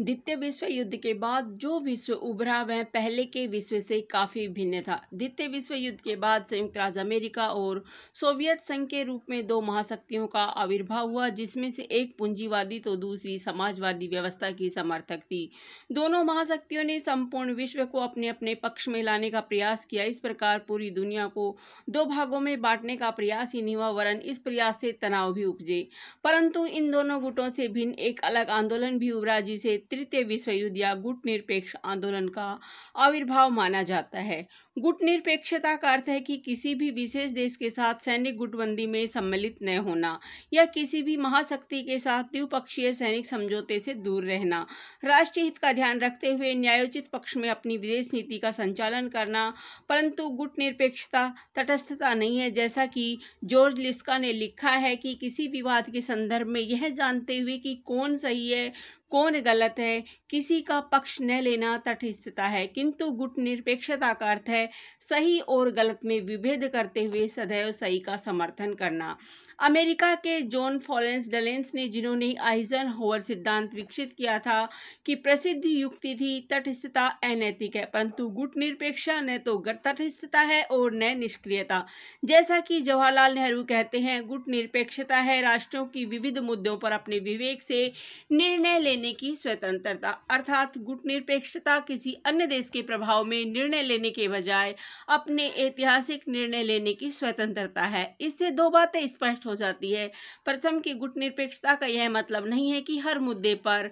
द्वितीय विश्व युद्ध के बाद जो विश्व उभरा वह पहले के विश्व से काफी भिन्न था। द्वितीय विश्व युद्ध के बाद संयुक्त राज्य अमेरिका और सोवियत संघ के रूप में दो महाशक्तियों का आविर्भाव हुआ, जिसमें से एक पूंजीवादी तो दूसरी समाजवादी व्यवस्था की समर्थक थी। दोनों महाशक्तियों ने संपूर्ण विश्व को अपने अपने पक्ष में लाने का प्रयास किया। इस प्रकार पूरी दुनिया को दो भागों में बांटने का प्रयास ही नहीं हुआ, वरन इस प्रयास से तनाव भी उपजे। परंतु इन दोनों गुटों से भिन्न एक अलग आंदोलन भी उभरा, जिसे तृतीय विश्व युद्ध या गुट निरपेक्ष आंदोलन का आविर्भाव माना जाता है। गुट निरपेक्षता का अर्थ है कि किसी भी विशेष देश के साथ सैनिक गुटबंदी में सम्मिलित न होना या किसी भी महाशक्ति के साथ द्विपक्षीय सैनिक समझौते से दूर रहना, राष्ट्रीय हित का ध्यान रखते हुए न्यायोचित पक्ष में अपनी विदेश नीति का संचालन करना। परंतु गुट निरपेक्षता तटस्थता नहीं है। जैसा कि जॉर्ज लिस्का ने लिखा है कि किसी विवाद के संदर्भ में यह जानते हुए कि कौन सही है कौन गलत है, किसी का पक्ष न लेना तटस्थता है, किंतु गुट निरपेक्षता का अर्थ है सही और गलत में विभेद करते हुए सदैव सही का समर्थन करना। अमेरिका के जॉन फॉरेंस डलेंस ने, जिन्होंने आइजनहोवर सिद्धांत विकसित किया था, कि प्रसिद्ध युक्ति थी तटस्थता अनैतिक है, परंतु गुट निरपेक्षता न तो तटस्थता है और न निष्क्रियता। जैसा कि जवाहरलाल नेहरू कहते हैं, गुट निरपेक्षता है राष्ट्रों की विविध मुद्दों पर अपने विवेक से निर्णय लेने की स्वतंत्रता। अर्थात गुट निरपेक्षता किसी अन्य देश के प्रभाव में निर्णय लेने के बजाय अपने ऐतिहासिक निर्णय लेने की स्वतंत्रता है। इससे दो बातें स्पष्ट हो जाती है। प्रथम, कि गुट निरपेक्षता का यह मतलब नहीं है कि हर मुद्दे पर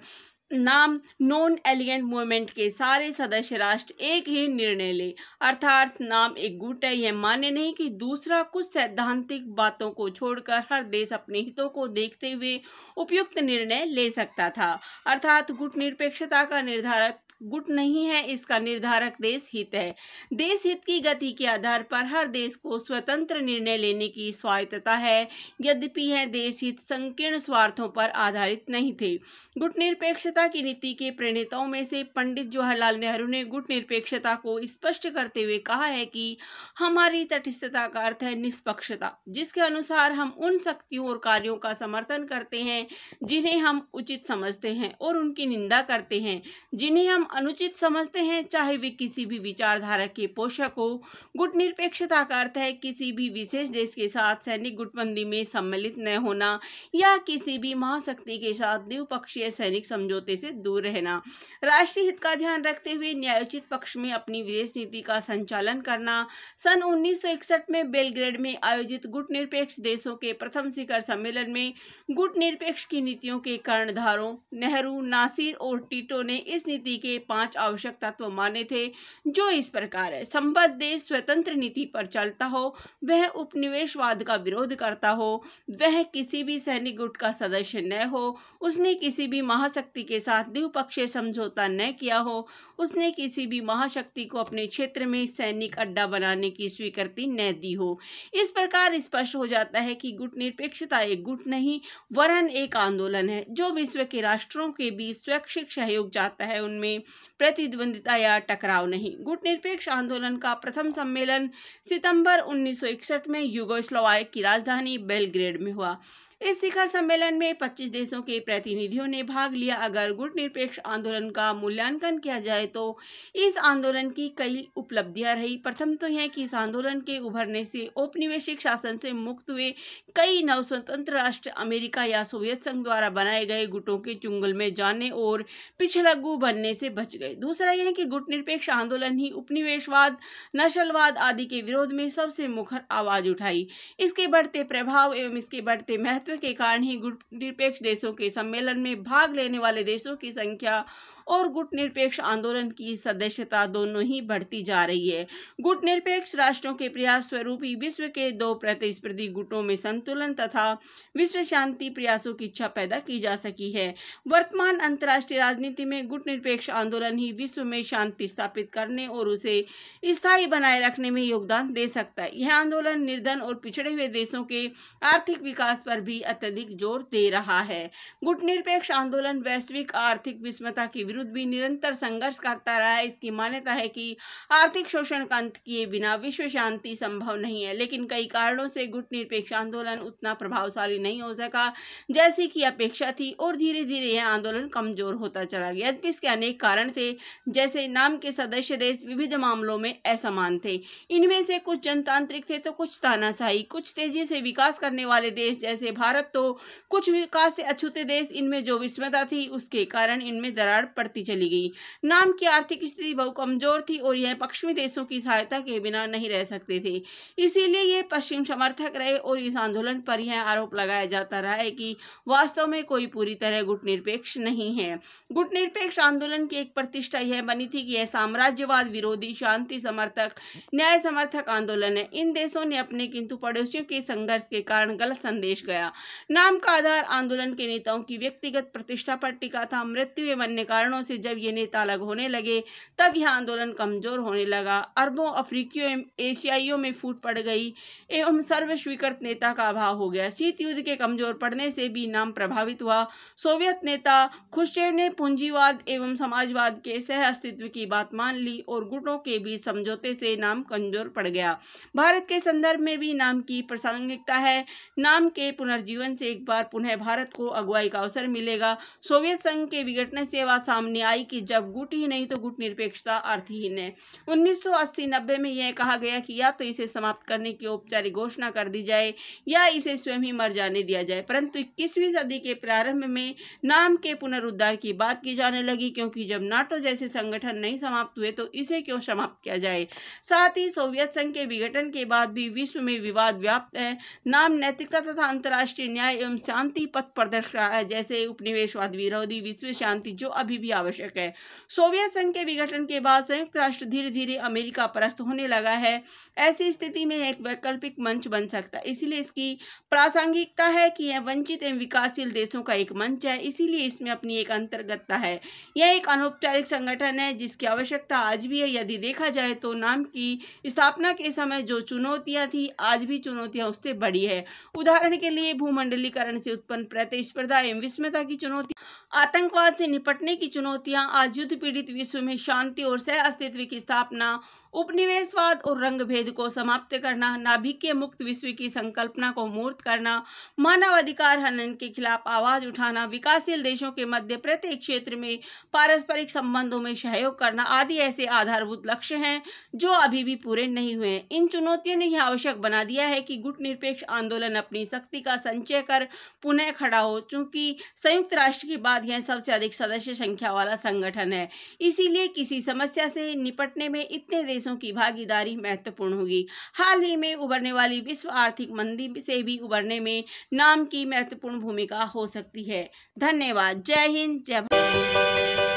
नाम नॉन एलिगेंट मूवमेंट के सारे सदस्य राष्ट्र एक ही निर्णय ले, अर्थात नाम एक गुट है, यह मान्य नहीं कि दूसरा कुछ सैद्धांतिक बातों को छोड़कर हर देश अपने हितों को देखते हुए उपयुक्त निर्णय ले सकता था। अर्थात गुट निरपेक्षता का निर्धारक गुट नहीं है, इसका निर्धारक देश हित है। देश हित की गति के आधार पर हर देश को स्वतंत्र निर्णय लेने की स्वायत्तता है, यद्यपि यह देश हित संकीर्ण स्वार्थों पर आधारित नहीं थे। गुट निरपेक्षता की नीति के प्रणेताओं में से पंडित जवाहरलाल नेहरू ने गुट निरपेक्षता को स्पष्ट करते हुए कहा है कि हमारी तटस्थता का अर्थ है निष्पक्षता, जिसके अनुसार हम उन शक्तियों और कार्यों का समर्थन करते हैं जिन्हें हम उचित समझते हैं और उनकी निंदा करते हैं जिन्हें हम अनुचित समझते हैं, चाहे वे किसी भी विचारधारा के पोषक हो। गुट निरपेक्षता का अर्थ है किसी भी विशेष देश के साथ सैनिक गुटबंदी में सम्मिलित न होना या किसी भी महाशक्ति के साथ द्विपक्षीय सैनिक समझौते से दूर रहना, राष्ट्रीय हित का ध्यान रखते हुए न्यायोचित पक्ष में अपनी विदेश नीति का संचालन करना। सन 1961 में बेलग्रेड में आयोजित गुट निरपेक्ष देशों के प्रथम शिखर सम्मेलन में गुट निरपेक्ष की नीतियों के कर्णधारों नेहरू, नासिर और टीटो ने इस नीति के 5 आवश्यक तत्व माने थे, जो इस प्रकार है। संबद्ध देश स्वतंत्र नीति पर चलता हो, वह उपनिवेशवाद का विरोध करता हो, वह किसी भी सैनिक गुट का सदस्य न हो, उसने किसी भी महाशक्ति के साथ द्विपक्षीय समझौता न किया हो, उसने किसी भी महाशक्ति को अपने क्षेत्र में सैनिक अड्डा बनाने की स्वीकृति न दी हो। इस प्रकार स्पष्ट हो जाता है कि गुट निरपेक्षता एक गुट नहीं वरन एक आंदोलन है, जो विश्व के राष्ट्रों के बीच स्वैच्छिक सहयोग चाहता है, उनमें प्रतिद्वंदिता या टकराव नहीं। गुट निरपेक्ष आंदोलन का प्रथम सम्मेलन सितंबर 1961 में यूगोस्लाविया की राजधानी बेलग्रेड में हुआ। इस शिखर सम्मेलन में 25 देशों के प्रतिनिधियों ने भाग लिया। अगर गुट निरपेक्ष आंदोलन का मूल्यांकन किया जाए तो इस आंदोलन की कई उपलब्धियां रही। प्रथम तो यह कि इस आंदोलन के उभरने से औपनिवेशिक शासन से मुक्त हुए कई नवस्वतंत्र राष्ट्र अमेरिका या सोवियत संघ द्वारा बनाए गए गुटों के चुंगल में जाने और पिछलग्गू बनने से बच गए। दूसरा यह कि गुट निरपेक्ष आंदोलन ही उपनिवेशवाद, नस्लवाद आदि के विरोध में सबसे मुखर आवाज उठाई। इसके बढ़ते प्रभाव एवं इसके बढ़ते महत्व के कारण ही गुट निरपेक्ष देशों के सम्मेलन में भाग लेने वाले देशों की संख्या और गुट निरपेक्ष आंदोलन की सदस्यता दोनों ही बढ़ती जा रही है। गुट निरपेक्ष राष्ट्रों के प्रयास स्वरूप ही विश्व के दो प्रतिस्पर्धी गुटों में संतुलन तथा विश्व शांति प्रयासों की इच्छा पैदा की जा सकी है। वर्तमान अंतर्राष्ट्रीय राजनीति में गुट निरपेक्ष आंदोलन ही विश्व में शांति स्थापित करने और उसे स्थायी बनाए रखने में योगदान दे सकता है। यह आंदोलन निर्धन और पिछड़े हुए देशों के आर्थिक विकास पर भी भी अत्यधिक जोर दे रहा है। गुटनिरपेक्ष आंदोलन वैश्विक आर्थिक विषमता के विरुद्ध भी निरंतर संघर्ष करता रहा है। इसकी मान्यता है कि आर्थिक शोषण का अंत किए बिना विश्व शांति संभव नहीं है, लेकिन कई कारणों से गुटनिरपेक्ष आंदोलन उतना प्रभावशाली नहीं हो सका जैसी की अपेक्षा थी और धीरे धीरे यह आंदोलन कमजोर होता चला गया। इसके अनेक कारण थे, जैसे नाम के सदस्य देश विविध मामलों में असमान थे। इनमें से कुछ जनतांत्रिक थे तो कुछ तानाशाही, कुछ तेजी से विकास करने वाले देश जैसे भारत तो कुछ विकास से अछूते देश। इनमें जो विषमता थी उसके कारण इनमें दरार पड़ती चली गई। नाम की आर्थिक स्थिति बहुत कमजोर थी और यह पश्चिमी देशों की सहायता के बिना नहीं रह सकते थे, इसीलिए ये पश्चिम समर्थक रहे और इस आंदोलन पर यह आरोप लगाया जाता रहा है कि वास्तव में कोई पूरी तरह गुटनिरपेक्ष नहीं है। गुटनिरपेक्ष आंदोलन की एक प्रतिष्ठा यह बनी थी कि यह साम्राज्यवाद विरोधी, शांति समर्थक, न्याय समर्थक आंदोलन है। इन देशों ने अपने किंतु पड़ोसियों के संघर्ष के कारण गलत संदेश गया। नाम का आधार आंदोलन के नेताओं की व्यक्तिगत प्रतिष्ठा पर टिका था। मृत्यु एवं अन्य कारणों से जब ये नेता अलग होने लगे तब यह आंदोलन कमजोर होने लगा। अरबों अफ्रीकियों एवं एशियाइयों में फूट पड़ गई एवं सर्वस्वीकृत नेता का अभाव हो गया। शीत युद्ध के कमजोर पड़ने से भी नाम प्रभावित हुआ। सोवियत नेता खुश्चेव ने पूंजीवाद एवं समाजवाद के सह अस्तित्व की बात मान ली और गुटों के बीच समझौते से नाम कमजोर पड़ गया। भारत के संदर्भ में भी नाम की प्रासंगिकता है। नाम के पुनर्जीवन से एक बार पुनः भारत को अगुवाई का अवसर मिलेगा। सोवियत संघ के विघटने से बात सामने आई कि जब गुट ही नहीं तो गुटनिरपेक्षता अर्थहीन है। 1980-90 में यह कहा गया कि या तो इसे समाप्त करने की औपचारिक घोषणा कर दी जाए या इसे स्वयं ही मर जाने दिया जाए, परंतु 21वीं सदी के प्रारंभ में नाम के पुनरुद्धार की बात की जाने लगी, क्योंकि जब नाटो जैसे संगठन नहीं समाप्त हुए तो इसे क्यों समाप्त किया जाए। साथ ही सोवियत संघ के विघटन के बाद भी विश्व में विवाद व्याप्त है। नाम नैतिकता तथा अंतर्राष्ट्रीय न्याय एवं शांति पथ प्रदर्शक है, जैसे उपनिवेशवाद विरोधी विश्व शांति जो अभी भी आवश्यक है। सोवियत संघ के विघटन के बाद संयुक्त राष्ट्र धीरे धीरे अमेरिका परस्त होने लगा है। ऐसी स्थिति में एक वैकल्पिक मंच बन सकता है, इसलिए इसकी प्रासंगिकता है कि यह वंचित एवं विकासशील देशों का एक मंच है, इसीलिए इसमें अपनी एक अंतर्गतता है। यह एक अनौपचारिक संगठन है जिसकी आवश्यकता आज भी है। यदि देखा जाए तो नाम की स्थापना के समय जो चुनौतियां थी आज भी चुनौतियां उससे बड़ी है। उदाहरण के लिए भूमंडलीकरण से उत्पन्न प्रतिस्पर्धा एवं विषमता की चुनौती, आतंकवाद से निपटने की चुनौतियां, आज युद्ध पीड़ित विश्व में शांति और सह अस्तित्व की स्थापना, उपनिवेशवाद और रंगभेद को समाप्त करना, नाभिकीय मुक्त विश्व की संकल्पना को मूर्त करना, मानवाधिकार हनन के खिलाफ आवाज उठाना, विकासशील देशों के मध्य प्रत्येक क्षेत्र में पारस्परिक संबंधों में सहयोग करना आदि ऐसे आधारभूत लक्ष्य हैं जो अभी भी पूरे नहीं हुए। इन चुनौतियों ने यह आवश्यक बना दिया है कि गुटनिरपेक्ष आंदोलन अपनी शक्ति का संचय कर पुनः खड़ा हो। चूंकि संयुक्त राष्ट्र के बाद यह सबसे अधिक सदस्य संख्या वाला संगठन है, इसीलिए किसी समस्या से निपटने में इतने देशों की भागीदारी महत्वपूर्ण होगी। हाल ही में उभरने वाली विश्व आर्थिक मंदी से भी उभरने में नाम की महत्वपूर्ण भूमिका हो सकती है। धन्यवाद। जय हिंद, जय भारत।